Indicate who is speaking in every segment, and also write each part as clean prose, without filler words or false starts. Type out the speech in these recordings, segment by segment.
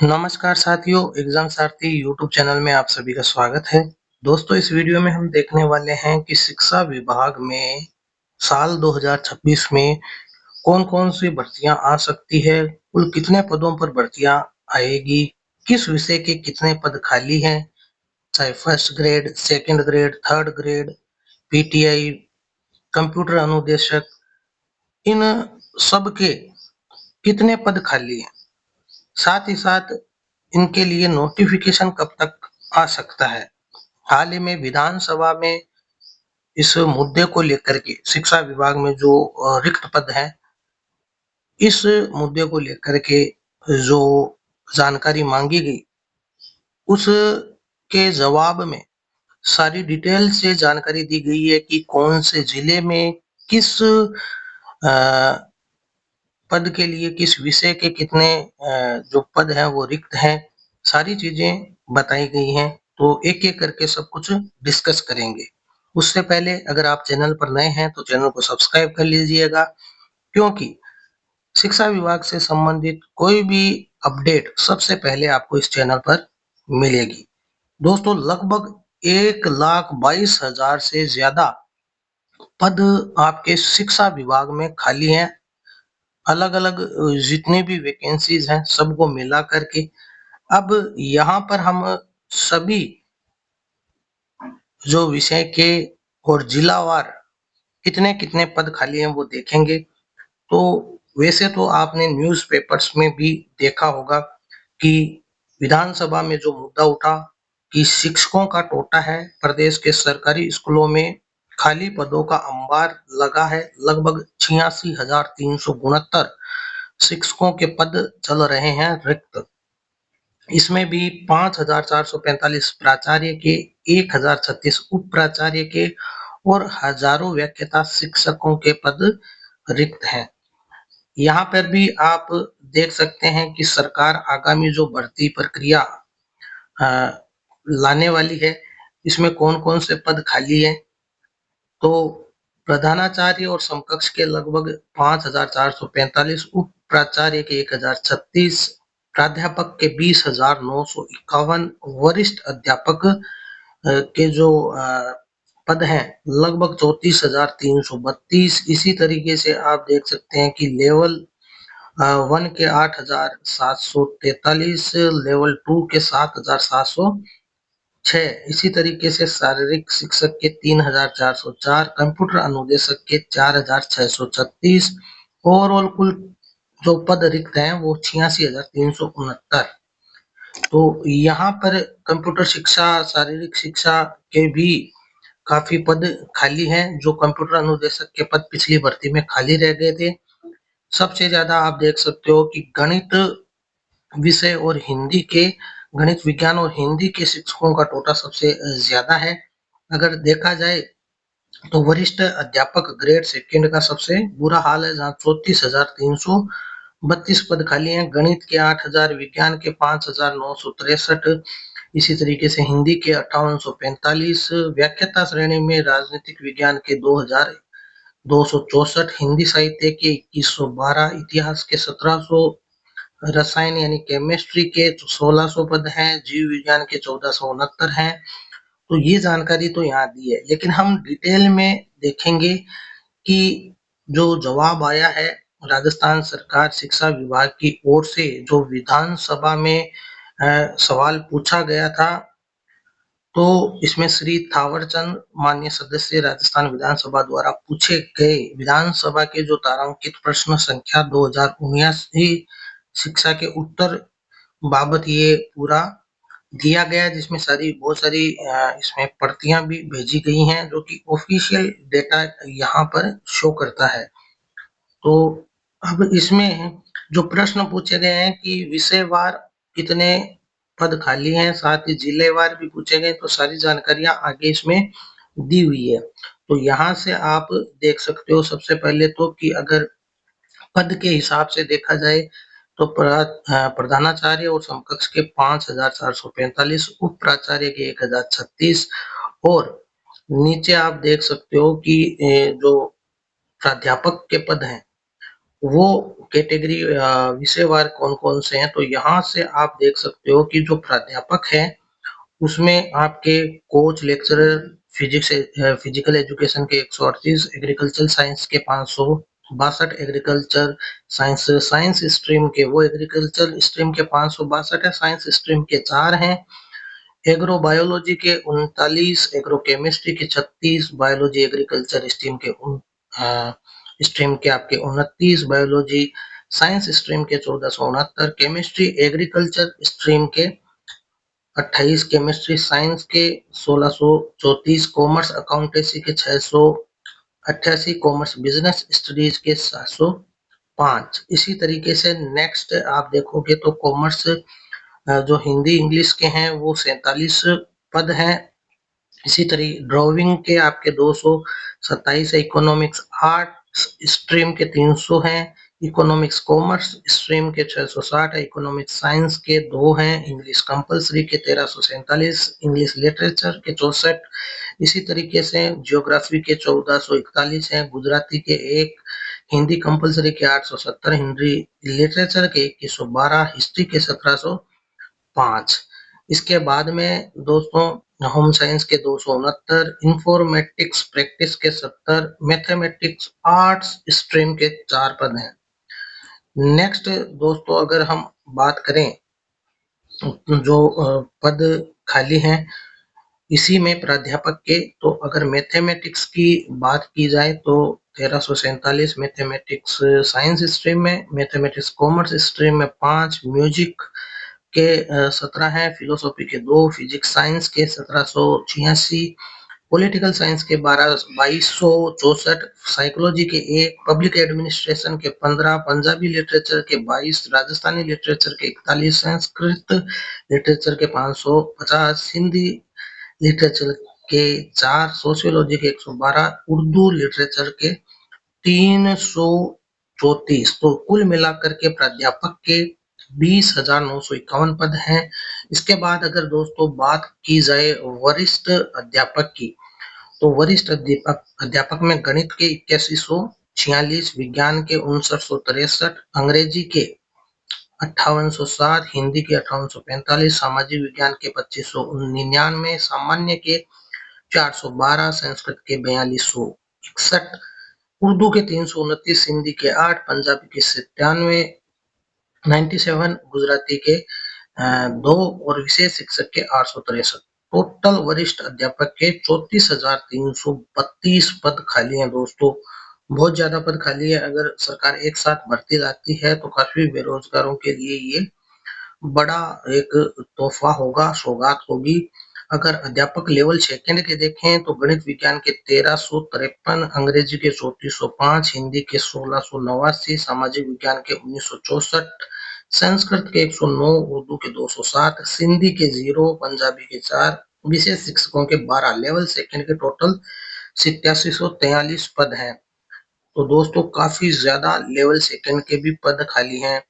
Speaker 1: नमस्कार साथियों, एग्जाम सारथी YouTube channel में आप सभी का स्वागत है। दोस्तों, इस वीडियो में हम देखने वाले हैं कि शिक्षा विभाग में साल 2026 में कौन-कौन सी भर्तियां आ सकती है, कुल कितने पदों पर भर्तियां आएगी, किस विषय के कितने पद खाली हैं, चाहे first grade, second grade, third grade, PTI, computer अनुदेशक, इन सब के कितने पद खाली हैं। साथ ही साथ इनके लिए नोटिफिकेशन कब तक आ सकता है। हाल ही में विधानसभा में इस मुद्दे को लेकर के शिक्षा विभाग में जो रिक्त पद हैं, इस मुद्दे को लेकर के जो जानकारी मांगी गई, उसके जवाब में सारी डिटेल से जानकारी दी गई है कि कौन से जिले में किस पद के लिए, किस विषय के कितने जो पद हैं वो रिक्त हैं, सारी चीजें बताई गई हैं। तो एक-एक करके सब कुछ डिस्कस करेंगे। उससे पहले अगर आप चैनल पर नए हैं तो चैनल को सब्सक्राइब कर लीजिएगा, क्योंकि शिक्षा विभाग से संबंधित कोई भी अपडेट सबसे पहले आपको इस चैनल पर मिलेगी। दोस्तों, लगभग 1,22,000 से ज्यादा पद आपके शिक्षा विभाग में खाली हैं। अलग-अलग जितनी भी वैकेंसीज हैं सबको मिला करके अब यहाँ पर हम सभी जो विषय के और जिलावार कितने-कितने पद खाली हैं वो देखेंगे। तो वैसे तो आपने न्यूज़पेपर्स में भी देखा होगा कि विधानसभा में जो मुद्दा उठा कि शिक्षकों का टोटा है, प्रदेश के सरकारी स्कूलों में खाली पदों का अंबार लगा है। लगभग 86,369 शिक्षकों के पद चल रहे हैं रिक्त। इसमें भी 5,445 प्राचार्य के, 1,036 उप प्राचार्य के और हजारों व्याख्याता शिक्षकों के पद रिक्त हैं। यहाँ पर भी आप देख सकते हैं कि सरकार आगामी जो भर्ती प्रक्रिया लाने वाली है, इसमें कौन-कौन से पद खाली हैं। तो प्रधानाचार्य और समकक्ष के लगभग 5,445, उप प्राचार्य के 1,036, प्राध्यापक के 20,951, वरिष्ठ अध्यापक के जो पद हैं लगभग 34,332। इसी तरीके से आप देख सकते हैं कि लेवल 1 के 8,743, लेवल 2 के 7,706। इसी तरीके से शारीरिक शिक्षक के 3,404, कंप्यूटर अनुदेशक के 4,636। ओवरऑल कुल जो पद रिक्त हैं वो 86,369। तो यहाँ पर कंप्यूटर शिक्षा, शारीरिक शिक्षा के भी काफी पद खाली हैं। जो कंप्यूटर अनुदेशक के पद पिछली भर्ती में खाली रह गए थे। सबसे ज्यादा आप देख सकते हो कि गणित विषय और हिंदी के, गणित विज्ञान और हिंदी के शिक्षकों का टोटा सबसे ज्यादा है। अगर देखा जाए तो वरिष्ठ अध्यापक ग्रेड सेकंड का सबसे बुरा हाल है, जहाँ 34,332 पद खाली हैं। गणित के 8,000, विज्ञान के 5,963, इसी तरीके से हिंदी के 5,845, व्याख्याता श्रेणी में राजनीतिक विज्ञान के 2,264, हिंदी साहित्य के 2,112, इतिहास के 1,700, रसायन यानी केमिस्ट्री के 1,600 पद हैं, जीव विज्ञान के 1,469 हैं। तो ये जानकारी तो यहाँ दी है, लेकिन हम डिटेल में देखेंगे कि जो जवाब आया है राजस्थान सरकार शिक्षा विभाग की ओर से, जो विधानसभा में सवाल पूछा गया था, तो इसमें श्री थावरचंद माननीय सदस्य राजस्थान विधानसभा द्वारा पूछे गए विधानसभा के जो तारांकित प्रश्न संख्या 2079 शिक्षा के उत्तर बाबत ये पूरा दिया गया, जिसमें बहुत सारी इसमें प्रतियां भी भेजी गई हैं, जो कि ऑफिशियल डेटा यहाँ पर शो करता है। तो अब इसमें जो प्रश्न पूछे गए हैं कि विषयवार कितने पद खाली हैं, साथ ही जिलेवार भी पूछे गए, तो सारी जानकारियां आगे इसमें दी हुई है। तो यहाँ से आप देख सकते हो सबसे पहले तो कि अगर पद के हिसाब से देखा जाए तो प्रधानाचार्य और समकक्ष के 5,445, उप प्राचार्य के 1,036 और नीचे आप देख सकते हो कि जो प्राध्यापक के पद हैं वो कैटेगरी विषयवार कौन-कौन से हैं, तो यहाँ से आप देख सकते हो कि जो प्राध्यापक हैं, उसमें आपके कोच, लेक्चरर, फिजिकल एजुकेशन के 138, एग्रीकल्चर साइंस के 562, एग्रीकल्चर साइंस साइंस स्ट्रीम के वो एग्रीकल्चर स्ट्रीम के 562 है, साइंस स्ट्रीम के 4 हैं, एग्रो बायोलॉजी के 39, एग्रो केमिस्ट्री के 36, बायोलॉजी एग्रीकल्चर स्ट्रीम के स्ट्रीम के आपके 29, बायोलॉजी साइंस स्ट्रीम के 1469, केमिस्ट्री एग्रीकल्चर स्ट्रीम के 28, केमिस्ट्री साइंस के 1634, कॉमर्स अकाउंटेंसी के 688, कॉमर्स बिजनेस स्टडीज के 705। इसी तरीके से नेक्स्ट आप देखोगे तो कॉमर्स जो हिंदी इंग्लिश के हैं वो 47 पद हैं। इसी तरह ड्राइविंग के आपके 227 है, इकोनॉमिक्स आर्ट्स स्ट्रीम के 300 हैं, इकोनॉमिक्स कॉमर्स स्ट्रीम के 660 है, इकोनॉमिक्स साइंस के 2 हैं, इंग्लिश कंपलसरी के 1347, इंग्लिश लिटरेचर के 64, इसी तरीके से ज्योग्राफी के 1441 हैं, गुजराती के 1, हिंदी कंपलसरी के 870, हिंदी लिटरेचर के 2112, हिस्ट्री के 1705। इसके बाद में दोस्तों होम साइंस के 269, इंफॉर्मेटिक्स प्रैक्टिस के 70, मैथमेटिक्स आर्ट्स स्ट्रीम के 4 पद हैं। नेक्स्ट दोस्तों अगर हम बात करें जो पद खाली हैं इसी में प्राध्यापक के, तो अगर मैथमेटिक्स की बात की जाए तो 1347 मैथमेटिक्स साइंस स्ट्रीम में, मैथमेटिक्स कॉमर्स स्ट्रीम में 5, म्यूजिक के 17 हैं, फिलोसॉफी के 2, फिजिक्स साइंस के 1786, पॉलिटिकल साइंस के 2264, साइकोलॉजी के 1, पब्लिक एडमिनिस्ट्रेशन के 15, पंजाबी लिटरेचर के 22, राजस्थानी लिटरेचर के 41, संस्कृत लिटरेचर के 550, हिंदी लिटरेचर के 4, सोशियोलॉजी के 112, उर्दू लिटरेचर के 334। तो कुल मिलाकर के प्राध्यापक के 20,951 पद हैं। इसके बाद अगर दोस्तों बात की जाए वरिष्ठ अध्यापक की, तो वरिष्ठ अध्यापक में गणित के 8146, विज्ञान के 5963, अंग्रेजी के 5807, हिंदी के 5845, सामाजिक विज्ञान के 2599, सामान्य के 412, संस्कृत के 4261, उर्दू के 329, हिंदी के 8, पंजाबी के 97, गुजराती के 2 और विशेष शिक्षक के 863। टोटल वरिष्ठ अध्यापक के 34,332 पद खाली हैं दोस्तों। बहुत ज्यादा पद खाली है। अगर सरकार एक साथ भर्ती लाती है तो काफी बेरोजगारों के लिए ये बड़ा एक तोहफा होगा, सौगात होगी। अगर अध्यापक लेवल सेकंड के देखें तो गणित विज्ञान के 1353, अंग्रेजी के 3405, हिंदी के 1689, सामाजिक विज्ञान के 1964, संस्कृत के 109, उर्दू के 207, सिंधी के 0, पंजाबी के 4, विशेष शिक्षकों के 12, लेवल सेकंड के टोटल 8743 पद हैं। तो दोस्तों काफी ज्यादा लेवल सेकंड के भी पद खाली हैं।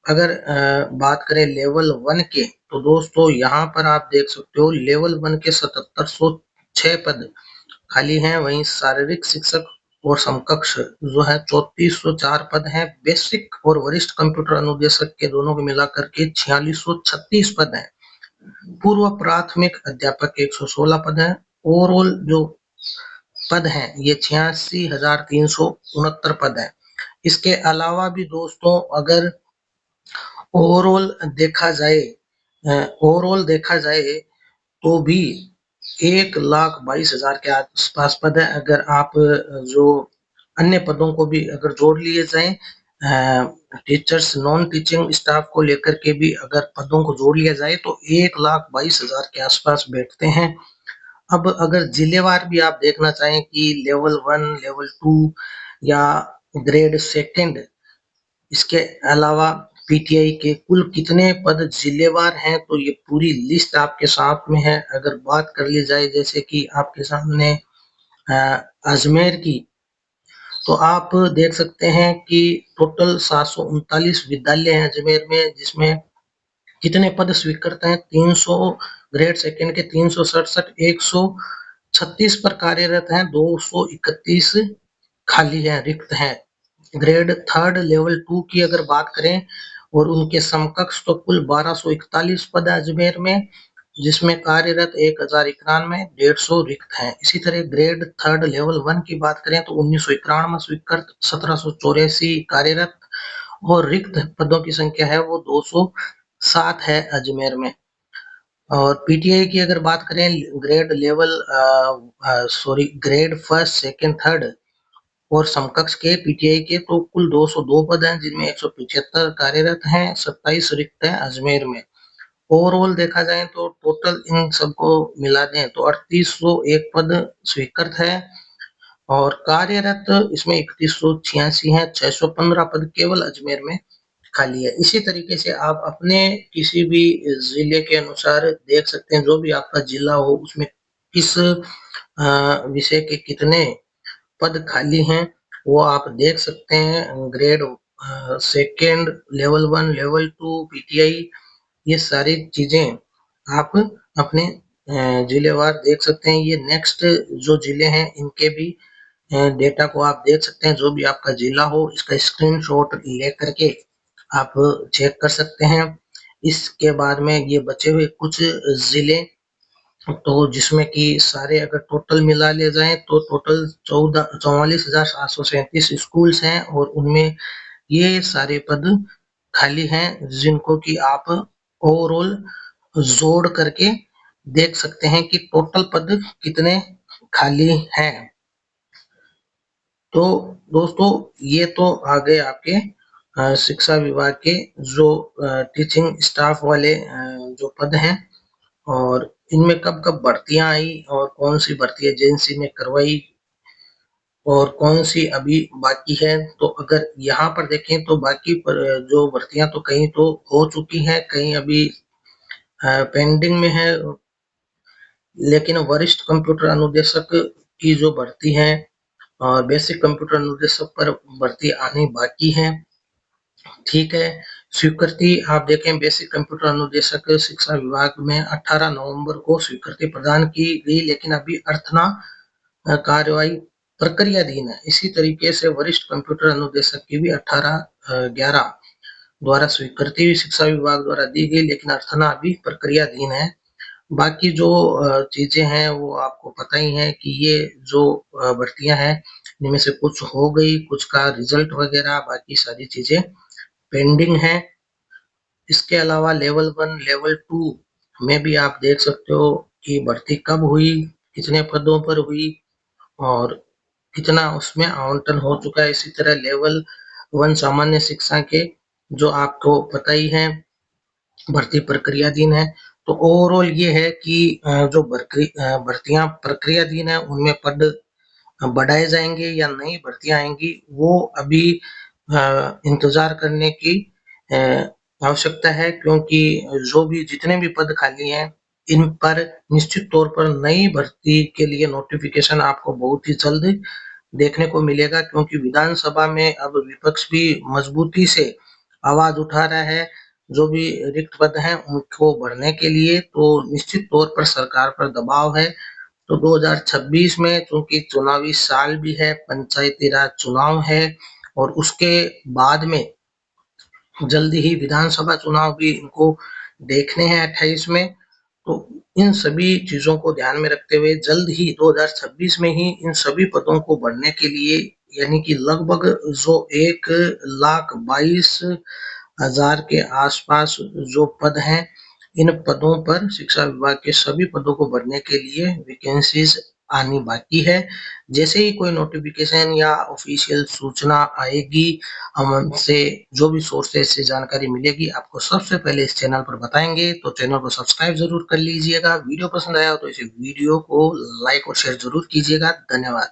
Speaker 1: अगर बात करें लेवल 1 के, तो दोस्तों यहाँ पर आप देख सकते हो लेवल 1 के 7706 पद खाली हैं। वहीं शारीरिक शिक्षक और समकक्ष जो है 3404 पद हैं। बेसिक और वरिष्ठ कंप्यूटर अनुदेशक के दोनों को मिलाकर के 4636 पद हैं। पूर्व प्राथमिक अध्यापक के 116 पद हैं। ओवरऑल जो पद हैं ये 86,369 पद हैं। इसके अलावा भी दोस्तों अगर ओवरऑल देखा जाए तो भी 1,22,000 के आसपास पद है। अगर आप जो अन्य पदों को भी अगर जोड़ लिए जाए, टीचर्स नॉन टीचिंग स्टाफ को लेकर के भी अगर पदों को जोड़ लिया जाए तो 1,22,000 के आसपास बैठते हैं। अब अगर जिलेवार भी आप देखना चाहें कि लेवल 1, लेवल 2 या ग्रेड सेकंड, इसके अलावा पीटीआई के कुल कितने पद जिलेवार हैं, तो ये पूरी लिस्ट आपके साथ में है। अगर बात कर ली जाए जैसे कि आपके सामने अजमेर की, तो आप देख सकते हैं कि टोटल 739 विद्यालय हैं अजमेर में, जिसमें कितने पद स्वीकृत हैं, 300 ग्रेड सेकंड के 367, 136 पर कार्यरत हैं, 231 खाली हैं, रिक्त हैं। ग्रेड थर्ड लेवल 2 की अगर बात करें और उनके समकक्ष तो कुल 1241 पद है अजमेर में, जिसमें कार्यरत 1091, 150 रिक्त हैं। इसी तरह ग्रेड थर्ड लेवल 1 की बात करें तो 1991 स्वीकृत, 1784 कार्यरत और रिक्त पदों की संख्या है वो 207 है अजमेर में। और पीटीआई की अगर बात करें grade level grade first second third और समकक्ष के पीटीआई के तो कुल 202 पद हैं, जिनमें 175 कार्यरत हैं, 27 रिक्त हैं अजमेर में। ओवरऑल देखा जाए तो टोटल इन सबको मिला दें तो 3801 पद स्वीकृत है और कार्यरत इसमें 3186 है, 615 पद केवल अजमेर में खाली है। इसी तरीके से आप अपने किसी भी जिले के अनुसार देख सकते हैं, जो भी आपका जिला हो उसमें किस विषय के कितने पद खाली हैं वो आप देख सकते हैं। Grade second, level 1, level 2, PTI, ये सारी चीजें आप अपने जिलेवार देख सकते हैं। ये नेक्स्ट जो जिले हैं इनके भी डेटा को आप देख सकते हैं। जो भी आपका जिला हो इसका स्क्रीनशॉट लेकर के आप चेक कर सकते हैं। इसके बाद में ये बचे हुए कुछ जिले तो जिसमें कि सारे अगर टोटल मिला ले जाएं तो टोटल 44,737 स्कूल्स हैं और उनमें ये सारे पद खाली हैं, जिनको कि आप ओवरऑल जोड़ करके देख सकते हैं कि टोटल पद कितने खाली हैं। तो दोस्तों ये तो आ गए आपके शिक्षा विभाग के जो टीचिंग स्टाफ वाले जो पद हैं और इनमें कब कब भर्तियां आई और कौन सी भर्ती एजेंसी ने करवाई और कौन सी अभी बाकी है। तो अगर यहाँ पर देखें तो बाकी पर जो भर्तियां तो कहीं तो हो चुकी हैं, कहीं अभी पेंडिंग में है, लेकिन वरिष्ठ कंप्यूटर अनुदेशक की जो भर्ती है और बेसिक कंप्यूटर अनुदेशक पर भर्ती आनी बाकी है। ठीक है, स्वीकृति आप देखें बेसिक कंप्यूटर अनुदेशक शिक्षा विभाग में 18 नवंबर को स्वीकृति प्रदान की गई, लेकिन अभी अर्थना कार्यवाही प्रक्रियाधीन है। इसी तरीके से वरिष्ठ कंप्यूटर अनुदेशक की भी 18/11 द्वारा स्वीकृति शिक्षा विभाग द्वारा दी गई, लेकिन अर्थना अभी प्रक्रियाधीन है। बाकी जो चीजें हैं वो आपको पता ही है कि ये जो भर्तियां हैं इनमें से कुछ हो गई, कुछ का रिजल्ट वगैरह, बाकी सारी चीजें पेंडिंग है। इसके अलावा लेवल 1, लेवल 2 में भी आप देख सकते हो कि भर्ती कब हुई, कितने पदों पर हुई और कितना उसमें आवंटन हो चुका है। इसी तरह लेवल 1 सामान्य शिक्षा के जो आपको पता ही है भर्ती प्रक्रियाधीन है। तो ओवरऑल ये है कि जो भर्तियां प्रक्रियाधीन है उनमें पद बढ़ाए जाएंगे या नई भर्तियां आएंगी वो अभी इंतजार करने की आवश्यकता है, क्योंकि जो भी जितने भी पद खाली हैं इन पर निश्चित तौर पर नई भर्ती के लिए नोटिफिकेशन आपको बहुत ही जल्द देखने को मिलेगा, क्योंकि विधानसभा में अब विपक्ष भी मजबूती से आवाज उठा रहा है जो भी रिक्त पद हैं उनको भरने के लिए। तो निश्चित तौर पर सरकार पर दबाव है। तो 2026 में चूंकि चुनावी साल भी है, पंचायती राज चुनाव है और उसके बाद में जल्दी ही विधानसभा चुनाव भी इनको देखने हैं 28 में। तो इन सभी चीजों को ध्यान में रखते हुए जल्द ही 2026 में ही इन सभी पदों को भरने के लिए यानी कि लगभग जो 1,22,000 के आसपास जो पद हैं इन पदों पर शिक्षा विभाग के सभी पदों को भरने के लिए वैकेंसीज आनी बाकी है। जैसे ही कोई नोटिफिकेशन या ऑफिशियल सूचना आएगी हमसे जो भी सोर्सेज से जानकारी मिलेगी आपको सबसे पहले इस चैनल पर बताएंगे। तो चैनल को सब्सक्राइब जरूर कर लीजिएगा। वीडियो पसंद आया हो तो इसे वीडियो को लाइक और शेयर जरूर कीजिएगा। धन्यवाद।